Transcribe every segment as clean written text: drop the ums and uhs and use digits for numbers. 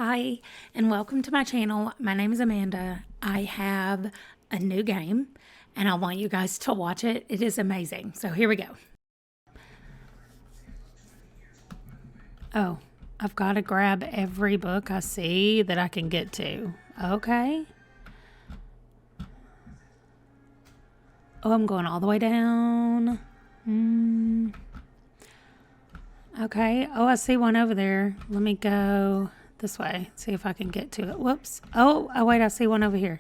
Hi, and welcome to my channel. My name is Amanda. I have a new game, and I want you guys to watch it. It is amazing. So here we go. Oh, I've got to grab every book I see that I can get to. Okay. Oh, I'm going all the way down. Okay. Oh, I see one over there. Let me go this way. See if I can get to it. Whoops. Oh, wait, I see one over here.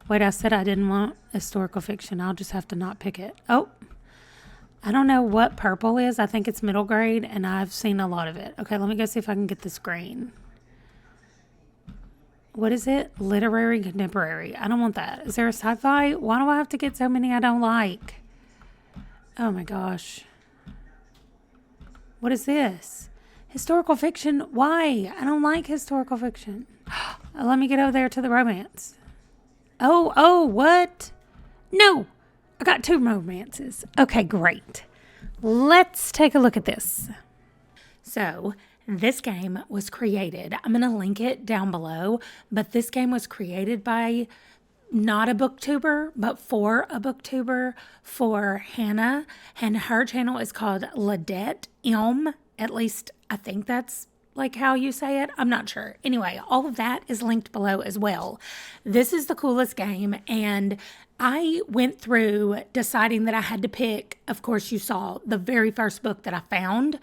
Wait, I said I didn't want historical fiction. I'll just have to not pick it. Oh, I don't know what purple is. I think it's middle grade, and I've seen a lot of it. Okay, let me go see if I can get this green. What is it? Literary contemporary. I don't want that. Is there a sci-fi? Why do I have to get so many I don't like? Oh my gosh. What is this? Historical fiction? Why? I don't like historical fiction. Let me get over there to the romance. Oh, what? No, I got 2 romances. Okay, great. Let's take a look at this. So, this game was created, I'm going to link it down below, but this game was created by not a booktuber, but for a booktuber, for Hannah, and her channel is called Ladette Elm. At least I think that's like how you say it. I'm not sure. Anyway, all of that is linked below as well. This is the coolest game, and I went through deciding that I had to pick. Of course, you saw the very first book that I found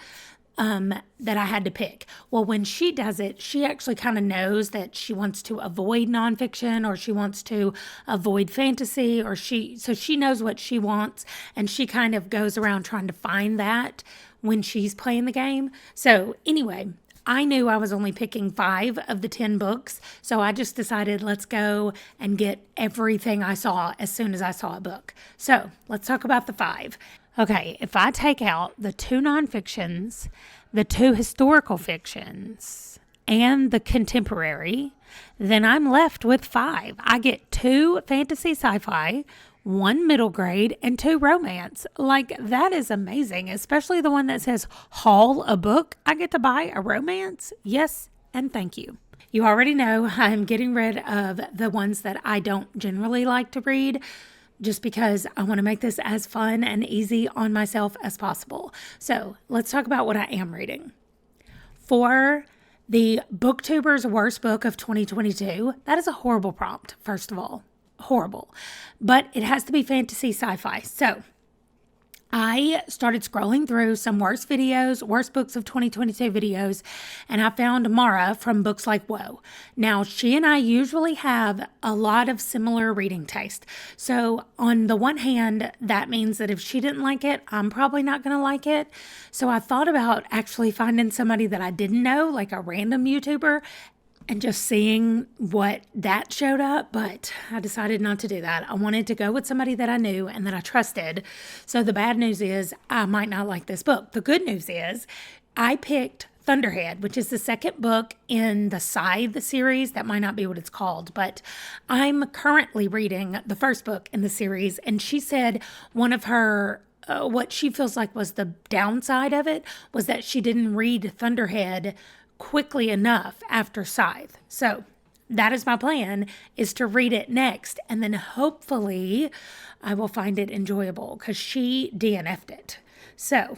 that I had to pick. Well, when she does it, she actually kind of knows that she wants to avoid nonfiction, or she wants to avoid fantasy, or so she knows what she wants, and she kind of goes around trying to find that when she's playing the game. So anyway, I knew I was only picking 5 of the 10 books, so I just decided let's go and get everything I saw as soon as I saw a book. So let's talk about the 5. Okay, if I take out the 2 nonfictions, the 2 historical fictions, and the contemporary, then I'm left with 5. I get 2 fantasy sci-fi, 1 middle grade, and 2 romance. Like, that is amazing, especially the one that says haul a book. I get to buy a romance? Yes, and thank you. You already know I'm getting rid of the ones that I don't generally like to read, just because I want to make this as fun and easy on myself as possible. So let's talk about what I am reading. For the Booktuber's Worst Book of 2022, that is a horrible prompt, first of all. Horrible. But it has to be fantasy sci-fi. So I started scrolling through some worst books of 2022 videos, and I found Mara from Books Like Whoa. Now, she and I usually have a lot of similar reading taste. So on the one hand, that means that if she didn't like it, I'm probably not going to like it. So I thought about actually finding somebody that I didn't know, like a random YouTuber, and just seeing what that showed up, but I decided not to do that. I wanted to go with somebody that I knew and that I trusted. So the bad news is I might not like this book. The good news is I picked Thunderhead, which is the second book in the Scythe series. That might not be what it's called, but I'm currently reading the first book in the series, and she said one of her what she feels like was the downside of it was that she didn't read Thunderhead quickly enough after Scythe. So that is my plan, is to read it next, and then hopefully I will find it enjoyable, because she DNF'd it. So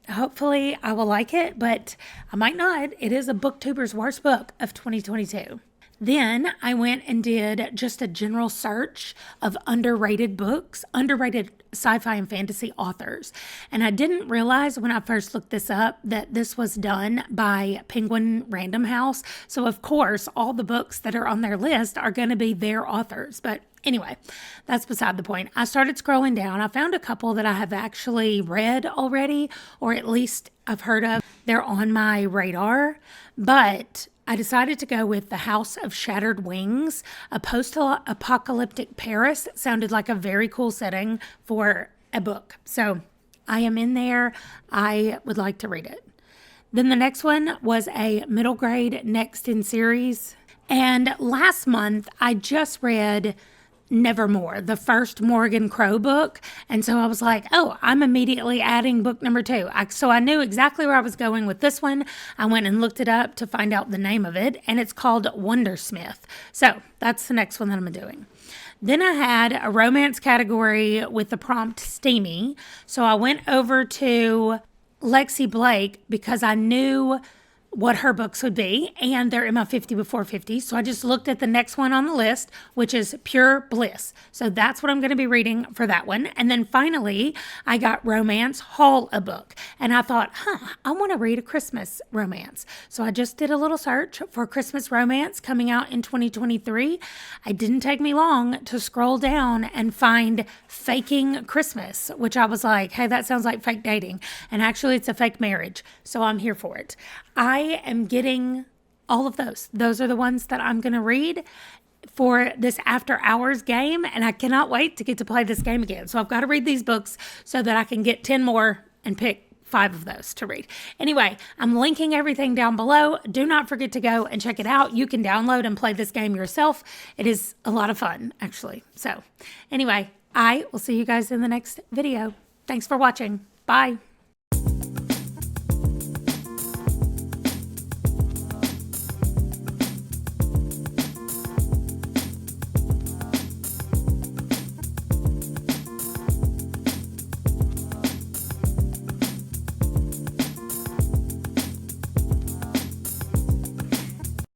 hopefully I will like it, but I might not. It is a Booktuber's Worst Book of 2022. Then I went and did just a general search of underrated books, underrated sci-fi and fantasy authors. And I didn't realize when I first looked this up that this was done by Penguin Random House. So of course, all the books that are on their list are going to be their authors. But anyway, that's beside the point. I started scrolling down. I found a couple that I have actually read already, or at least I've heard of. They're on my radar, but I decided to go with The House of Shattered Wings, a post-apocalyptic Paris. It sounded like a very cool setting for a book. So I am in there. I would like to read it. Then the next one was a middle grade next in series. And last month, I just read Nevermore, the first Morgan Crow book. And so I was like, oh, I'm immediately adding book number 2. So I knew exactly where I was going with this one. I went and looked it up to find out the name of it, and it's called Wondersmith. So that's the next one that I'm doing. Then I had a romance category with the prompt steamy. So I went over to Lexi Blake because I knew what her books would be, and they're in my 50 before 50. So I just looked at the next one on the list, which is Pure Bliss. So that's what I'm going to be reading for that one. And then finally, I got Romance Hall, a book. And I thought, I want to read a Christmas romance. So I just did a little search for Christmas romance coming out in 2023. It didn't take me long to scroll down and find Faking Christmas, which I was like, hey, that sounds like fake dating. And actually, it's a fake marriage. So I'm here for it. I am getting all of those. Those are the ones that I'm going to read for this after hours game. And I cannot wait to get to play this game again. So I've got to read these books so that I can get 10 more and pick 5 of those to read. Anyway, I'm linking everything down below. Do not forget to go and check it out. You can download and play this game yourself. It is a lot of fun, actually. So anyway, I will see you guys in the next video. Thanks for watching. Bye.